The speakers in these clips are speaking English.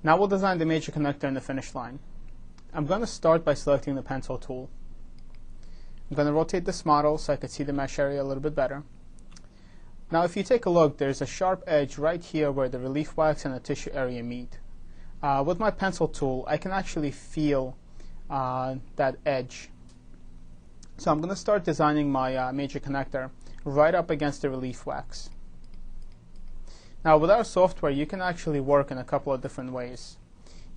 Now we'll design the major connector in the finish line. I'm going to start by selecting the pencil tool. I'm going to rotate this model so I can see the mesh area a little bit better. Now if you take a look, there's a sharp edge right here where the relief wax and the tissue area meet. With my pencil tool, I can actually feel that edge. So I'm going to start designing my major connector right up against the relief wax. Now with our software, you can actually work in a couple of different ways.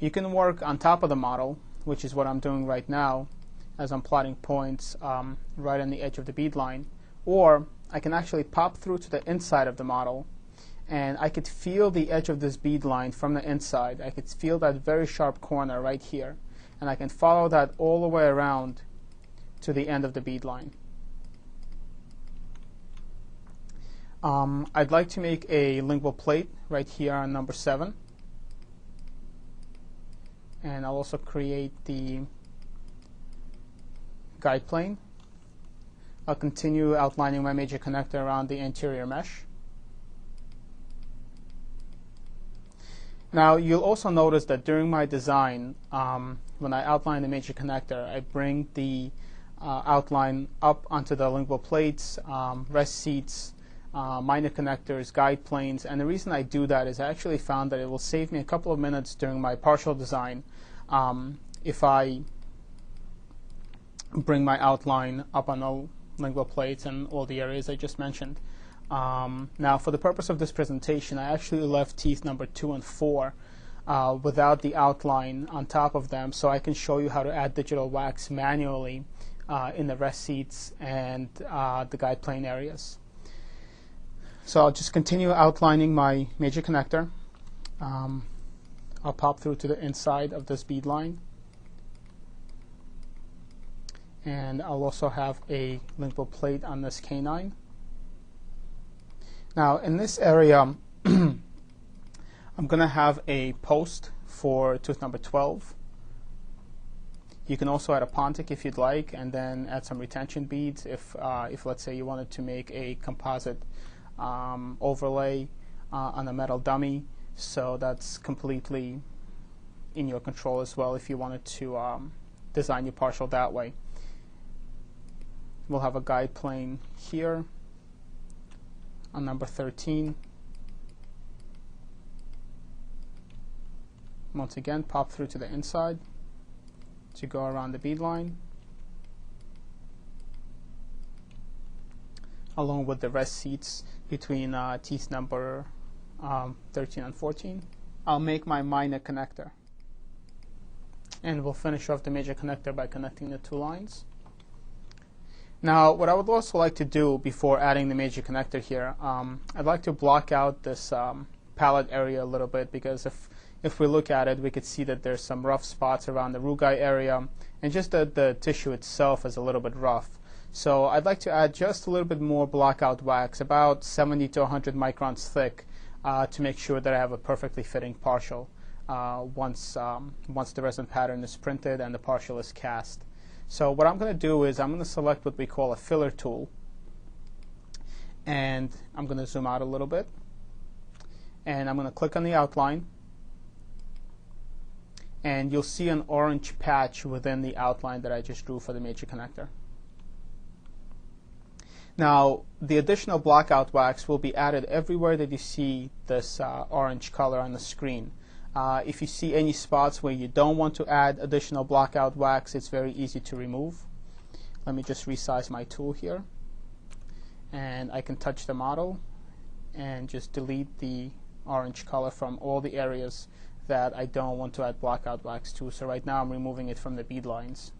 You can work on top of the model, which is what I'm doing right now, as I'm plotting points right on the edge of the bead line. Or I can actually pop through to the inside of the model, and I could feel the edge of this bead line from the inside. I could feel that very sharp corner right here, and I can follow that all the way around to the end of the bead line. I'd like to make a lingual plate right here on number 7, and I'll also create the guide plane. I'll continue outlining my major connector around the interior mesh. Now you'll also notice that during my design, when I outline the major connector, I bring the outline up onto the lingual plates, rest seats, minor connectors, guide planes, and the reason I do that is I actually found that it will save me a couple of minutes during my partial design if I bring my outline up on the lingual plates and all the areas I just mentioned. Now for the purpose of this presentation, I actually left teeth number 2 and 4 without the outline on top of them, so I can show you how to add digital wax manually in the rest seats and the guide plane areas. So I'll just continue outlining my major connector. I'll pop through to the inside of this bead line, and I'll also have a lingual plate on this canine. Now in this area I'm going to have a post for tooth number 12. You can also add a pontic if you'd like, and then add some retention beads if let's say you wanted to make a composite overlay on a metal dummy. So that's completely in your control as well if you wanted to design your partial that way. We'll have a guide plane here on number 13. Once again, pop through to the inside to go around the bead line, along with the rest seats between teeth number 13 and 14. I'll make my minor connector, and we'll finish off the major connector by connecting the 2 lines. Now what I would also like to do before adding the major connector here, I'd like to block out this palette area a little bit, because if we look at it, we could see that there's some rough spots around the rugae area, and just the tissue itself is a little bit rough. So I'd like to add just a little bit more blockout wax, about 70 to 100 microns thick, to make sure that I have a perfectly fitting partial once the resin pattern is printed and the partial is cast. So what I'm going to do is I'm going to select what we call a filler tool, and I'm going to zoom out a little bit, and I'm going to click on the outline, and you'll see an orange patch within the outline that I just drew for the major connector. Now the additional blockout wax will be added everywhere that you see this orange color on the screen. If you see any spots where you don't want to add additional blockout wax, it's very easy to remove. Let me just resize my tool here, and I can touch the model and just delete the orange color from all the areas that I don't want to add blockout wax to. So right now I'm removing it from the bead lines,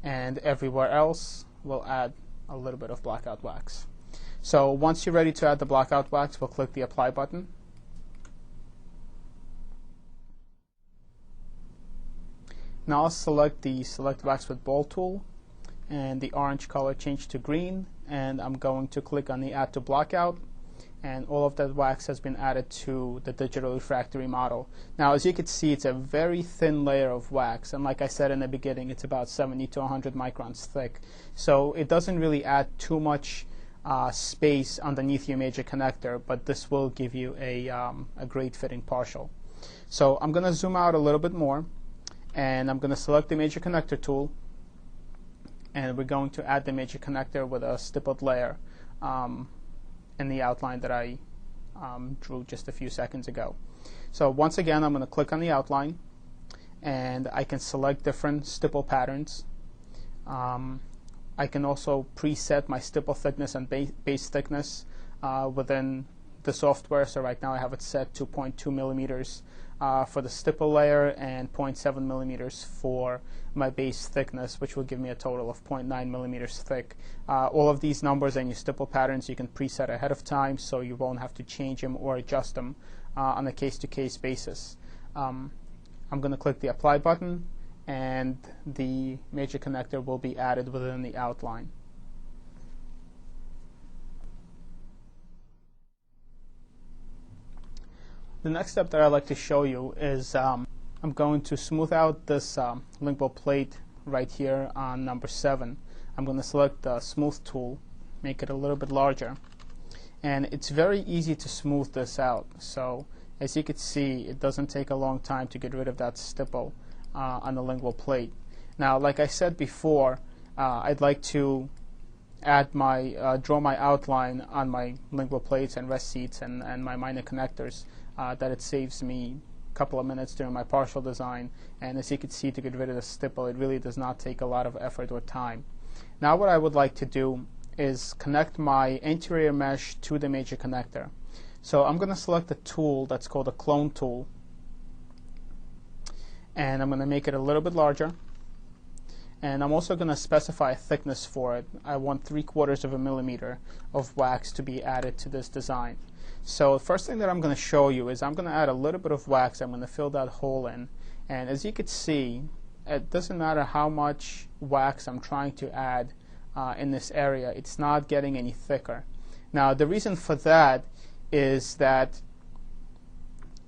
and everywhere else we'll add a little bit of blockout wax. So once you're ready to add the blockout wax, we'll click the apply button. Now I'll select the select wax with ball tool, and the orange color changed to green, and I'm going to click on the add to blockout, and all of that wax has been added to the digital refractory model. Now as you can see, it's a very thin layer of wax, and like I said in the beginning, it's about 70 to 100 microns thick, so it doesn't really add too much space underneath your major connector, but this will give you a great fitting partial. So I'm going to zoom out a little bit more, and I'm going to select the major connector tool, and we're going to add the major connector with a stippled layer in the outline that I drew just a few seconds ago. So once again, I'm going to click on the outline, and I can select different stipple patterns. I can also preset my stipple thickness and base thickness within the software. So right now I have it set to 0.2 millimeters for the stipple layer and 0.7 millimeters for my base thickness, which will give me a total of 0.9 millimeters thick. All of these numbers and your stipple patterns you can preset ahead of time, so you won't have to change them or adjust them on a case-to-case basis. I'm going to click the Apply button, and the major connector will be added within the outline. The next step that I'd like to show you is I'm going to smooth out this lingual plate right here on number 7. I'm going to select the Smooth tool, make it a little bit larger, and it's very easy to smooth this out. So as you can see, it doesn't take a long time to get rid of that stipple on the lingual plate. Now, like I said before, I'd like to add draw my outline on my lingual plates and rest seats and my minor connectors, that it saves me a couple of minutes during my partial design. And as you can see, to get rid of the stipple, it really does not take a lot of effort or time. Now what I would like to do is connect my interior mesh to the major connector. So I'm going to select a tool that's called a clone tool, and I'm going to make it a little bit larger, and I'm also going to specify a thickness for it. I want 3/4 of a millimeter of wax to be added to this design. So the first thing that I'm going to show you is I'm going to add a little bit of wax. I'm going to fill that hole in, and as you can see, it doesn't matter how much wax I'm trying to add in this area, it's not getting any thicker. Now the reason for that is that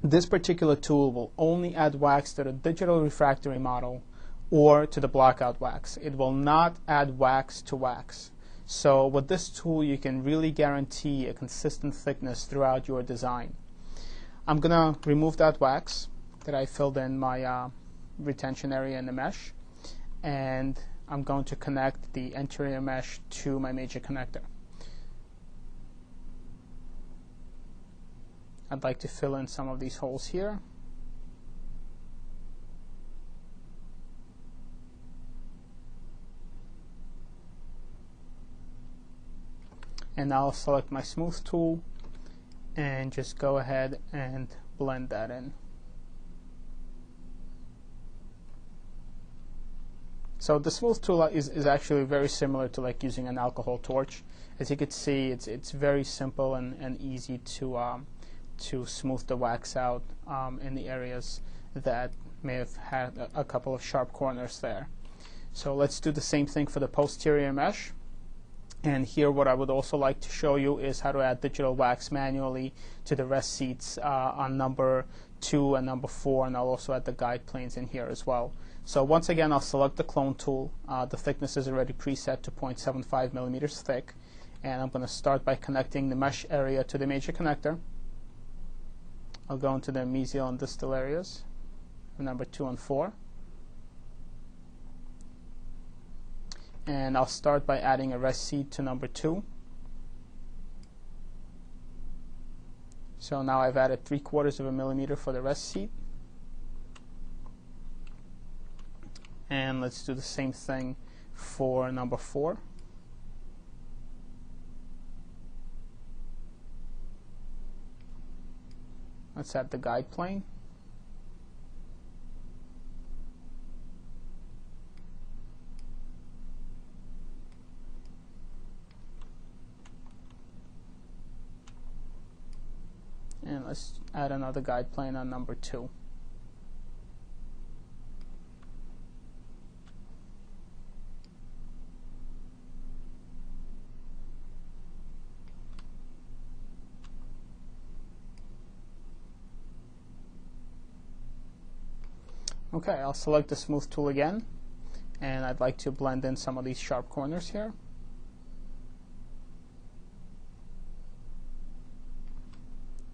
this particular tool will only add wax to the digital refractory model or to the blockout wax. It will not add wax to wax. So with this tool, you can really guarantee a consistent thickness throughout your design. I'm going to remove that wax that I filled in my retention area in the mesh, and I'm going to connect the interior mesh to my major connector. I'd like to fill in some of these holes here. And now I'll select my smooth tool and just go ahead and blend that in. So the smooth tool is actually very similar to like using an alcohol torch. As you can see, it's very simple and easy to smooth the wax out in the areas that may have had a couple of sharp corners there. So let's do the same thing for the posterior mesh. And here what I would also like to show you is how to add digital wax manually to the rest seats on number 2 and number 4, and I'll also add the guide planes in here as well. So once again, I'll select the clone tool. The thickness is already preset to 0.75 millimeters thick, and I'm going to start by connecting the mesh area to the major connector. I'll go into the mesial and distal areas, number 2 and 4. And I'll start by adding a rest seat to number 2. So now I've added 3/4 of a millimeter for the rest seat. And let's do the same thing for number 4. Let's add the guide plane. And let's add another guide plane on number 2. Okay, I'll select the smooth tool again, and I'd like to blend in some of these sharp corners here.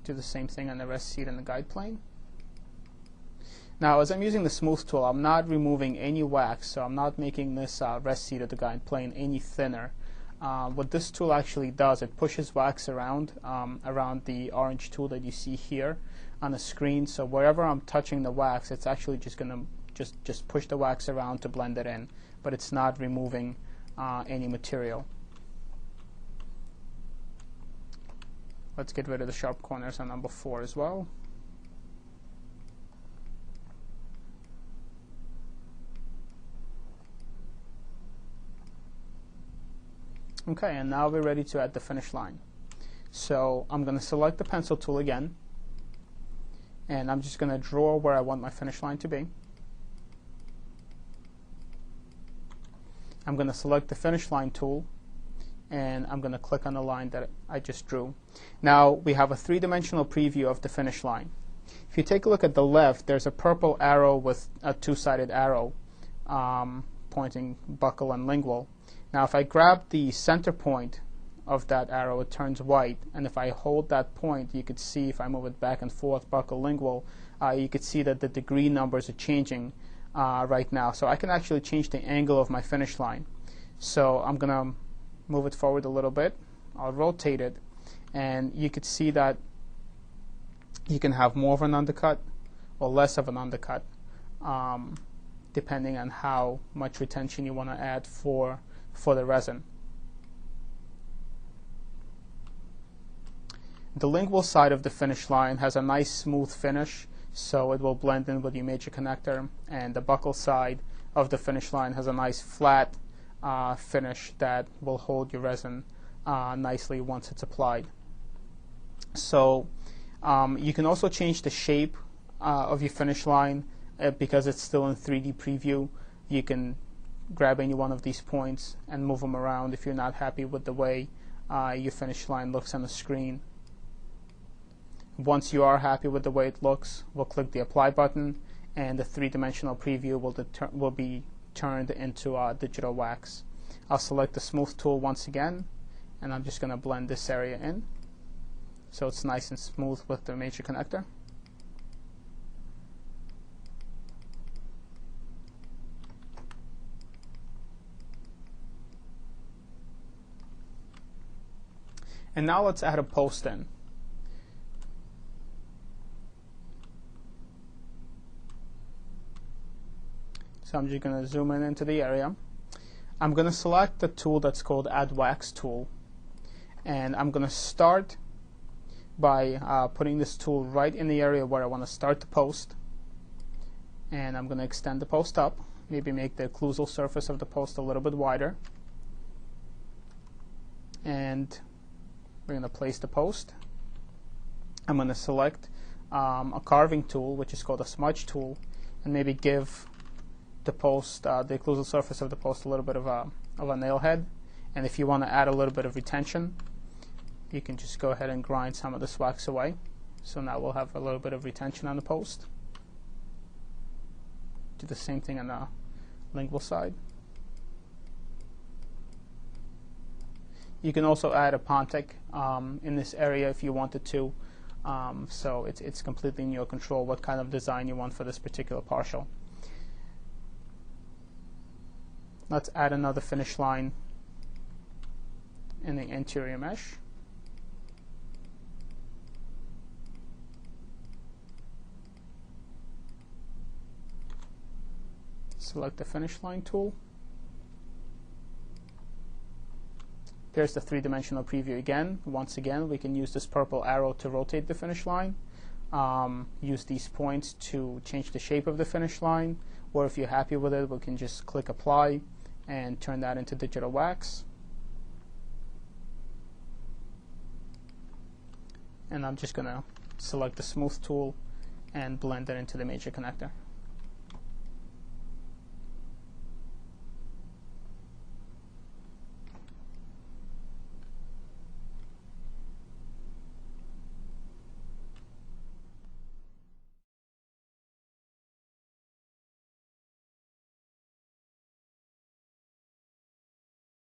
Do the same thing on the rest seat and the guide plane. Now, as I'm using the smooth tool, I'm not removing any wax, so I'm not making this rest seat of the guide plane any thinner. What this tool actually does, it pushes wax around the orange tool that you see here on the screen. So wherever I'm touching the wax, it's actually just going to just push the wax around to blend it in, but it's not removing any material. Let's get rid of the sharp corners on number 4 as well. Okay, and now we're ready to add the finish line. So I'm going to select the pencil tool again, and I'm just going to draw where I want my finish line to be. I'm going to select the finish line tool, and I'm going to click on the line that I just drew. Now we have a 3-dimensional preview of the finish line. If you take a look at the left, there's a purple arrow with a 2-sided arrow pointing buccal and lingual. Now if I grab the center point of that arrow, it turns white, and if I hold that point, you could see, if I move it back and forth, buccal, lingual, you could see that the degree numbers are changing right now. So I can actually change the angle of my finish line. So I'm going to move it forward a little bit. I'll rotate it, and you could see that you can have more of an undercut or less of an undercut, depending on how much retention you want to add for the resin. The lingual side of the finish line has a nice smooth finish, so it will blend in with your major connector, and the buccal side of the finish line has a nice flat finish that will hold your resin nicely once it's applied. So you can also change the shape of your finish line because it's still in 3D preview. You can grab any one of these points and move them around if you're not happy with the way your finish line looks on the screen. Once you are happy with the way it looks, we'll click the apply button, and the 3-dimensional preview will be turned into digital wax. I'll select the smooth tool once again, and I'm just going to blend this area in so it's nice and smooth with the major connector. And now let's add a post in. So I'm just going to zoom in into the area. I'm going to select the tool that's called Add Wax tool, and I'm going to start by putting this tool right in the area where I want to start the post, and I'm going to extend the post up, maybe make the occlusal surface of the post a little bit wider, and we're going to place the post. I'm going to select a carving tool, which is called a smudge tool, and maybe give the post, the occlusal surface of the post, a little bit of a nail head. And if you want to add a little bit of retention, you can just go ahead and grind some of this wax away. So now we'll have a little bit of retention on the post. Do the same thing on the lingual side. You can also add a pontic in this area if you wanted to. So it's completely in your control what kind of design you want for this particular partial. Let's add another finish line in the interior mesh. Select the finish line tool. Here's the 3-dimensional preview again. Once again, we can use this purple arrow to rotate the finish line. Use these points to change the shape of the finish line, or if you're happy with it, we can just click apply and turn that into digital wax. And I'm just going to select the smooth tool and blend it into the major connector.